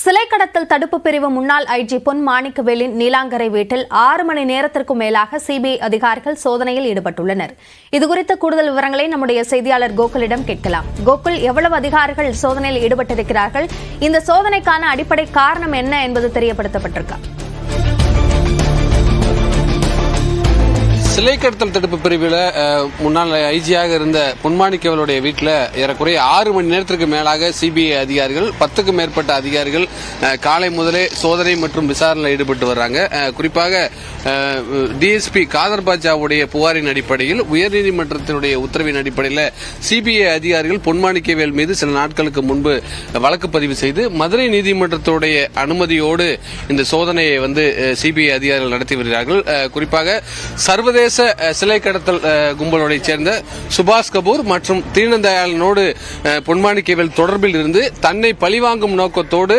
சிலை கடத்தல் தடுப்பு பிரிவு முன்னாள் ஐஜி பொன் மாணிக்கவேலின் நீலாங்கரை வீட்டில் 6 மணி நேரத்திற்கும் மேலாக சிபிஐ அதிகாரிகள் சோதனையில் ஈடுபட்டுள்ளனர். இதுகுறித்த கூடுதல் விவரங்களை நம்முடைய செய்தியாளர் கோகுலிடம் கேட்கலாம். கோகுல், எவ்வளவு அதிகாரிகள் சோதனையில் ஈடுபட்டிருக்கிறார்கள்? இந்த சோதனைக்கான அடிப்படை காரணம் என்ன என்பது தெரியப்படுத்தப்பட்டிருக்கா? சிலை கடத்தல் தடுப்பு பிரிவில் முன்னாள் ஐஜியாக இருந்த பொன் மாணிக்கவேலுடைய வீட்டில் ஏறக்குறைய 6 மணி நேரத்திற்கு மேலாக சிபிஐ அதிகாரிகள் 10க்கும் மேற்பட்ட அதிகாரிகள் காலை முதலே சோதனை மற்றும் விசாரணையில் ஈடுபட்டு வர்றாங்க. குறிப்பாக டிஎஸ்பி காதர் பாட்சாவுடைய புகாரின் அடிப்படையில் உயர்நீதிமன்றத்தினுடைய உத்தரவின் அடிப்படையில் சிபிஐ அதிகாரிகள் பொன் மாணிக்கவேல் மீது சில நாட்களுக்கு முன்பு வழக்கு பதிவு செய்து மதுரை நீதிமன்றத்துடைய அனுமதியோடு இந்த சோதனையை சிபிஐ அதிகாரிகள் நடத்தி வருகிறார்கள். குறிப்பாக சர்வதேச சிலை கடத்தல் கும்பலோட சேர்ந்த சுபாஷ் கபூர் மற்றும் தீனதயாளனோடு பொன் மாணிக்கவேல் தொடர்பில் இருந்து தன்னை பழிவாங்கும் நோக்கத்தோடு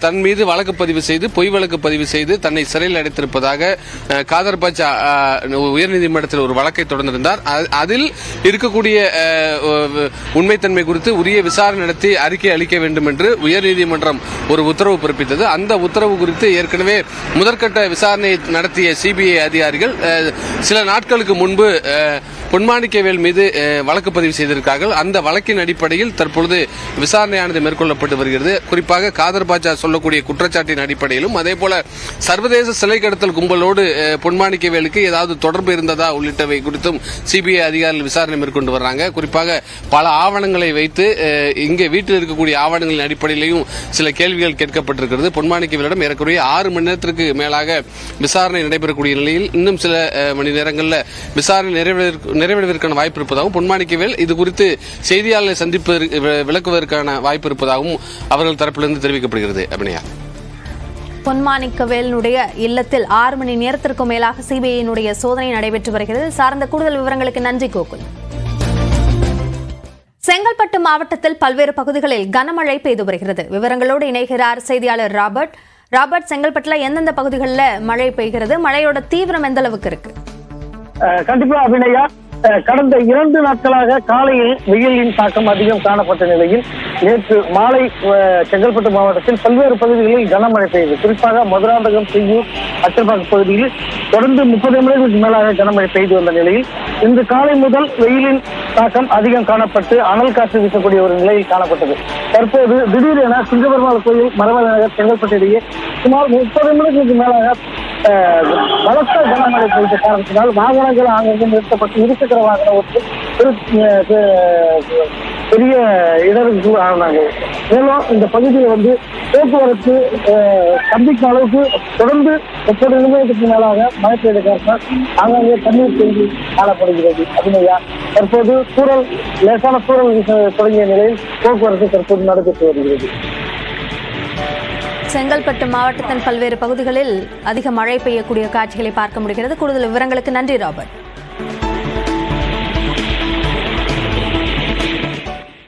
தன் மீது வழக்கு பதிவு செய்து பொய் வழக்கு பதிவு செய்து தன்னை சிறையில் அடைத்திருப்பதாக காதர் பாட்சா உயர்நீதிமன்றத்தில் ஒரு வழக்கை தொடர்ந்திருந்தார். அதில் இருக்கக்கூடிய உண்மைத்தன்மை குறித்து உரிய விசாரணை நடத்தி அறிக்கை அளிக்க வேண்டும் என்று உயர்நீதிமன்றம் ஒரு உத்தரவு பிறப்பித்தது. அந்த உத்தரவு குறித்து ஏற்கனவே முதற்கட்ட விசாரணை நடத்திய சிபிஐ அதிகாரிகள் சில நாட்களுக்கு முன்பு பொன் மாணிக்கவேல் மீது வழக்கு பதிவு செய்திருக்கிறார்கள். அந்த வழக்கின் அடிப்படையில் தற்பொழுது விசாரணையானது மேற்கொள்ளப்பட்டு வருகிறது. குறிப்பாக காதர் பாட்சா சொல்லக்கூடிய குற்றச்சாட்டின் அடிப்படையிலும் அதேபோல சர்வதேச சிலை கடத்தல் கும்பலோடு பொன் மாணிக்கவேலுக்கு ஏதாவது தொடர்பு இருந்ததா உள்ளிட்டவை குறித்தும் சிபிஐ அதிகாரிகள் விசாரணை மேற்கொண்டு வர்றாங்க. குறிப்பாக பல ஆவணங்களை வைத்து இங்கே வீட்டில் இருக்கக்கூடிய ஆவணங்களின் அடிப்படையிலையும் சில கேள்விகள் கேட்கப்பட்டிருக்கிறது. பொன் மாணிக்கவேலிடம் ஏறக்குறைய 6 மணி நேரத்திற்கு மேலாக விசாரணை நடைபெறக்கூடிய நிலையில் இன்னும் சில மணி நேரங்களில் விசாரணை நிறைவேறுவதற்கான வாய்ப்பு இருப்பதாகவும் பொன் மாணிக்கவேல் இது குறித்து செய்தியாளர்களை சந்திப்பு விளக்குவதற்கான வாய்ப்பு இருப்பதாகவும் அவர்கள் தரப்பிலிருந்து தெரிவிக்கப்படுகிறது. அபிநயா, பொன் மாணிக்கவேலுடைய இல்லத்தில் 6 மணி நேரத்திற்கும் மேலாக சிபிஐயினுடைய சோதனை நடைபெற்று வருகிறது. சார்ந்த கூடுதல் விவரங்களுக்கு நன்றி கோகுல். செங்கல்பட்டு மாவட்டத்தில் பல்வேறு பகுதிகளில் கனமழை பெய்து வருகிறது. விவரங்களோடு இணைகிறார் செய்தியாளர் ராபர்ட். செங்கல்பட்டுல எந்தெந்த பகுதிகளில் மழை பெய்கிறது? மழையோட தீவிரம் எந்த அளவுக்கு இருக்கு? கண்டிப்பா அபிநயா, கடந்த 2 நாட்களாக காலையில் வெயிலின் தாக்கம் அதிகம் காணப்பட்ட நிலையில் நேற்று மாலை செங்கல்பட்டு மாவட்டத்தில் பல்வேறு பகுதிகளில் கனமழை பெய்தது. குறிப்பாக மதுராந்தகம், செய்யூர், அச்சல்பாக்கம் பகுதியில் தொடர்ந்து 30 நிமிடங்களுக்கு மேலாக கனமழை பெய்து வந்த நிலையில் இன்று காலை முதல் வெயிலின் தாக்கம் அதிகம் காணப்பட்டு அனல் காற்று வீசக்கூடிய ஒரு நிலையில் காணப்பட்டது. தற்போது திடீரென சிங்கபெருமாள் கோயில் மரவள்ளி நகர் செங்கல்பட்டு இடையே சுமார் 30 நிமிடங்களுக்கு மேலாக பலத்த கனமழை பெய்த காரணத்தினால் வாகனங்கள் அங்கிருந்து நிறுத்தப்பட்டு இருசக்கர வாகனம் பெரிய இடருக்கு ஆனாங்க. மேலும் இந்த பகுதியில் போக்குவரத்து சந்திக்கும் அளவுக்கு தொடர்ந்து 30 நிமிடத்துக்கு மேலாக மழை பெய்த காரணத்தால் ஆங்காங்கே தண்ணீர் தேங்கி காணப்படுகிறது. அபிநயா, தற்போது லேசான சூழல் தொடங்கிய நிலையில் போக்குவரத்து தற்போது நடைபெற்று வருகிறது. செங்கல்பட்டு மாவட்டத்தின் பல்வேறு பகுதிகளில் அதிக மழை பெய்யக்கூடிய காட்சிகளை பார்க்க முடிகிறது. கூடுதல் விவரங்களுக்கு நன்றி ராபர்ட்.